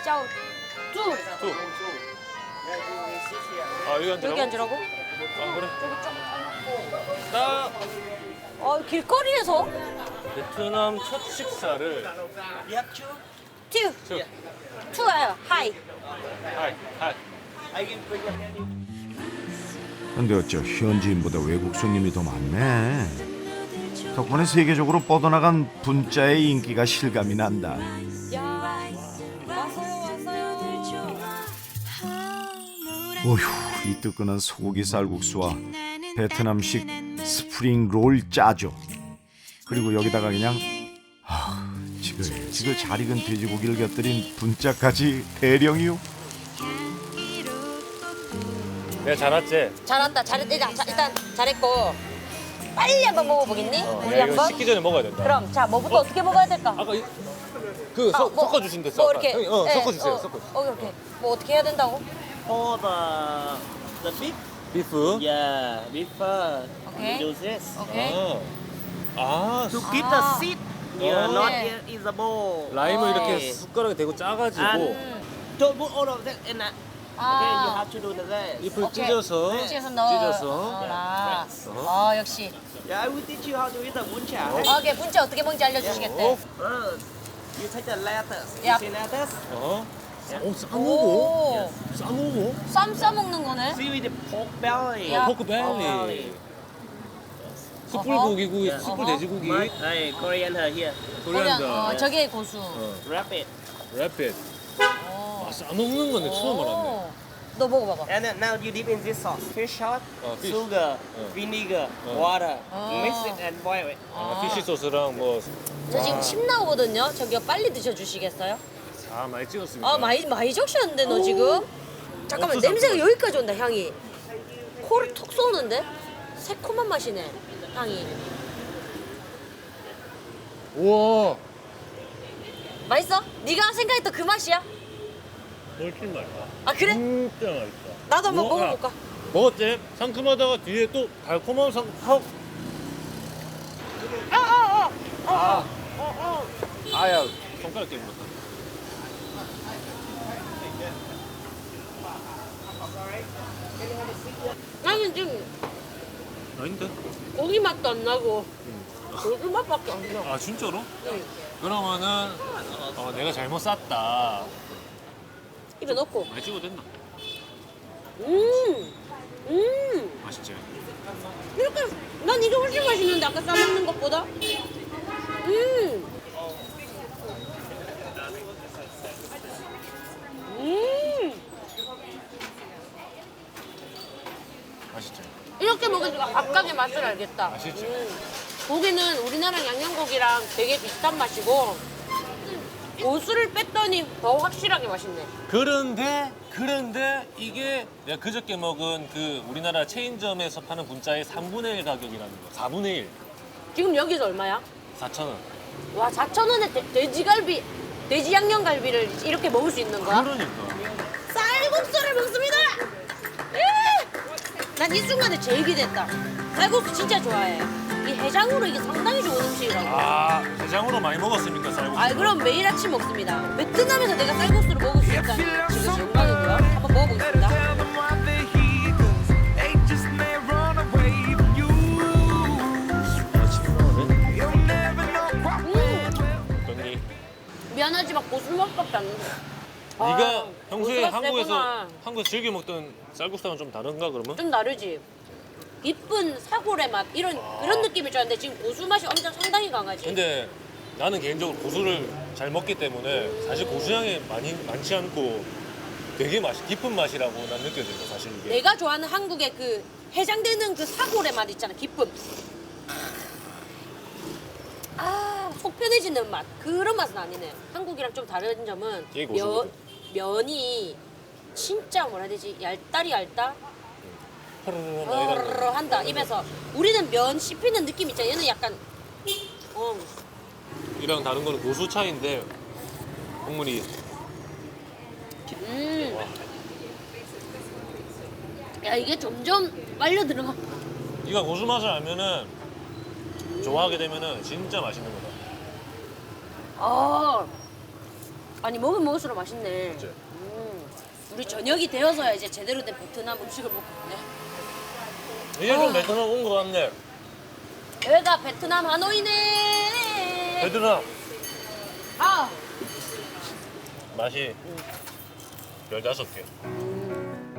짜오 쭈. 두. 아 여기 앉으라고? 여기 앉으라고? 아 그래. 저기 좀. 나 길거리에서 베트남 첫 식사를 튜. 저 투예요. 하이. 하이 하이. 근데 어째 현지인보다 외국 손님이 더 많네. 덕분에 세계적으로 뻗어나간 분짜의 인기가 실감이 난다. 야 왔어요. 어휴, 이 뜨끈한 소고기 쌀국수와 베트남식 스프링 롤 짜죠. 그리고 여기다가 그냥 지글 잘 익은 돼지고기를 곁들인 분짜까지 대령이요. 내가 잘 왔지? 잘한다. 일단 잘했고 빨리 한번 먹어보겠니? 우리 야, 이거 한번. 식기 전에 먹어야 된다. 그럼 자 뭐부터 어떻게 먹어야 될까? 아까 그 섞어 주신댔어. 뭐 이렇게 예, 섞어 주세요. 섞어. 오케이. 뭐 어떻게 해야 된다고? For the beef, 비프. yeah, beef first. Okay. You do this. 오케이. 아. To keep the Ah. seed, yeah, Oh. not Yeah. in the bowl. 라임을 이렇게 Okay. 숟가락에 대고 짜가지고 And don't put all of that in that. Okay, you have to do the 잎을 오케이. 찢어서 찢어서 넣어. 역시. Yeah, I will teach you how to eat the bún chả. 오케이, 문자 어떻게 먹는지 알려주시겠대. First, you take the lettuce. Yep. You see lettuce? 오, 싸먹어? 쌈 싸먹는 거네. See with the pork belly. Yeah. 포크 벨리. 숯불 고기고 숯불 돼지고기. Hey, coriander here. 코리안다. 저게 고수. Wrap it. 랩핏. 아, 싸먹는 건데 처음 알았네. 너 먹어봐봐. And then now you dip in this sauce. Fish sauce, fish. sugar, vinegar, water. Oh. Mix it and boil it. 아, 피쉬 소스랑 뭐. 저 지금 침 나오거든요. 저기요 빨리 드셔주시겠어요? 아, 많이 찍었습니다. 많이 적셨는데 너 지금? 잠깐만 없어, 냄새가 없어. 여기까지 온다 향이. 코를 톡 쏘는데? 새콤한 맛이네 향이. 우와. 맛있어? 네가 생각했던 그 맛이야? 훨씬 맛있다. 아 그래? 진짜 맛있다. 나도 한번 우와. 먹어볼까? 먹었지? 상큼하다가 뒤에 또 달콤한 아야, 손가락 깨물었다. 나는 지금 아닌데? 고기 맛도 안 나고 고기 맛밖에 안 나. 아, 진짜로? 응. 그러면은 내가 잘못 쌌다. 입에 넣고. 많이 찍어도 됐나? 맛있지? 이렇게 난 이게 훨씬 맛있는데 아까 싸먹는 것보다. 맛있지? 이렇게 먹으니까 각각의 맛을 알겠다. 맛있지? 고기는 우리나라 양념고기랑 되게 비슷한 맛이고 고수를 뺐더니 더 확실하게 맛있네. 그런데 이게 내가 그저께 먹은 그 우리나라 체인점에서 파는 분짜의 3분의 1 가격이라는 거. 4분의 1. 지금 여기서 얼마야? 4,000원. 와 4,000원에 돼지갈비, 돼지 양념갈비를 이렇게 먹을 수 있는 거야? 그러니까. 쌀국수를 먹습니다! 난 이 순간에 제일 기대했다. 쌀국수 진짜 좋아해. 이 해장으로 이게 상당히 좋은 음식이라고. 아, 대장으로 많이 먹었습니까, 쌀국수? 아 그럼 매일 아침 먹습니다. 베트남에서 내가 쌀국수를 먹을 수 있다니 지금 영광이고요. 한번 먹어보겠습니다. 언니, 미안하지 막 고수 맛밖에 안 나. 네가 평소에 고수가 한국에서 세구나. 즐겨 먹던 쌀국수랑 좀 다른가 그러면? 좀 다르지. 깊은 사골의 맛 그런 느낌일 줄 알았는데 지금 고수 맛이 엄청 상당히 강하지. 근데 나는 개인적으로 고수를 잘 먹기 때문에 사실 고수향이 많지 않고 되게 깊은 맛이라고 난 느껴진다, 사실 이게. 내가 좋아하는 한국의 그 해장되는 그 사골의 맛 있잖아. 깊은. 속 편해지는 맛. 그런 맛은 아니네. 한국이랑 좀 다른 점은 되게 고소하거든. 면이 진짜 뭐라 해야 되지? 얇다리 얇다? 호로로로 한다 입에서. 우리는 면 씹히는 느낌 있잖아. 얘는 약간 이랑 다른 거는 고수 차이인데 국물이 야 이게 점점 빨려 들어가. 네가 고수 맛을 알면은 좋아하게 되면은 진짜 맛있는 거다. 아니 먹으면 먹을수록 맛있네. 그치? 우리 저녁이 되어서야 이제 제대로 된 베트남 음식을 먹거든요. 이제 좀 베트남 온 것 같네. 여기가 베트남 하노이네. 베트남 아. 맛이 15개.